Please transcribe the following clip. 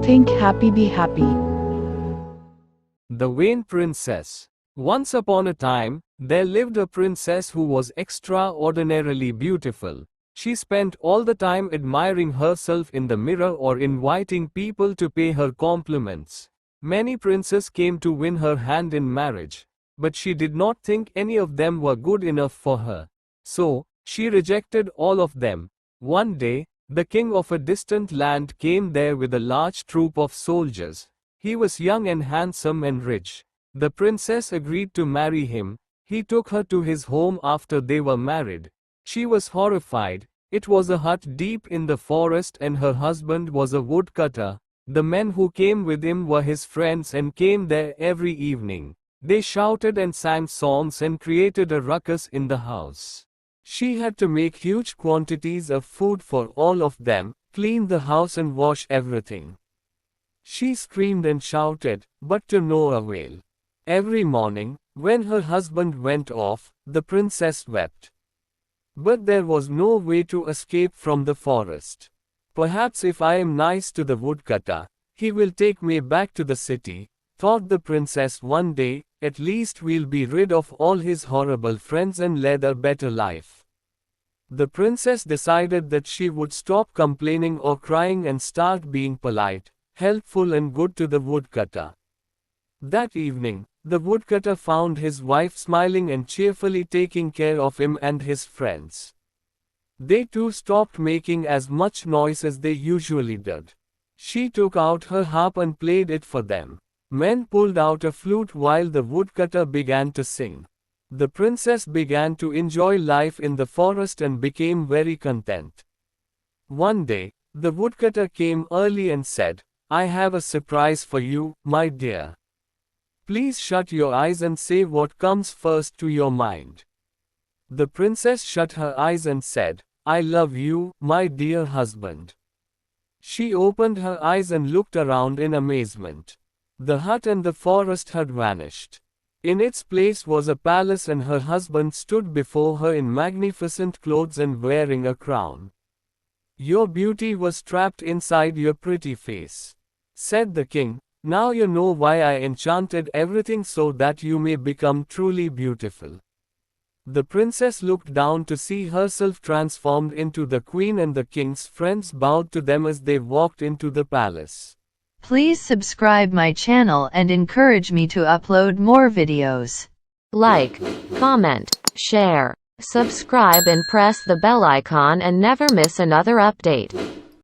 think happy be happy. The Vain Princess. Once upon a time, there lived a princess who was extraordinarily beautiful. She spent all the time admiring herself in the mirror or inviting people to pay her compliments. Many princes came to win her hand in marriage, but she did not think any of them were good enough for her. So, she rejected all of them. One day, the king of a distant land came there with a large troop of soldiers. He was young and handsome and rich. The princess agreed to marry him. He took her to his home after they were married. She was horrified. It was a hut deep in the forest and her husband was a woodcutter. The men who came with him were his friends and came there every evening. They shouted and sang songs and created a ruckus in the house. She had to make huge quantities of food for all of them, clean the house and wash everything. She screamed and shouted, but to no avail. Every morning, when her husband went off, the princess wept. But there was no way to escape from the forest. Perhaps if I am nice to the woodcutter, he will take me back to the city, thought the princess one day. At least we'll be rid of all his horrible friends and lead a better life. The princess decided that she would stop complaining or crying and start being polite, helpful and good to the woodcutter. That evening, the woodcutter found his wife smiling and cheerfully taking care of him and his friends. They too stopped making as much noise as they usually did. She took out her harp and played it for them. Men pulled out a flute while the woodcutter began to sing. The princess began to enjoy life in the forest and became very content. One day, the woodcutter came early and said, "I have a surprise for you, my dear. Please shut your eyes and say what comes first to your mind." The princess shut her eyes and said, "I love you, my dear husband." She opened her eyes and looked around in amazement. The hut and the forest had vanished. In its place was a palace and her husband stood before her in magnificent clothes and wearing a crown. "Your beauty was trapped inside your pretty face," said the king. "Now you know why I enchanted everything so that you may become truly beautiful." The princess looked down to see herself transformed into the queen and the king's friends bowed to them as they walked into the palace. Please subscribe my channel and encourage me to upload more videos. Like, comment, share, subscribe and press the bell icon and never miss another update.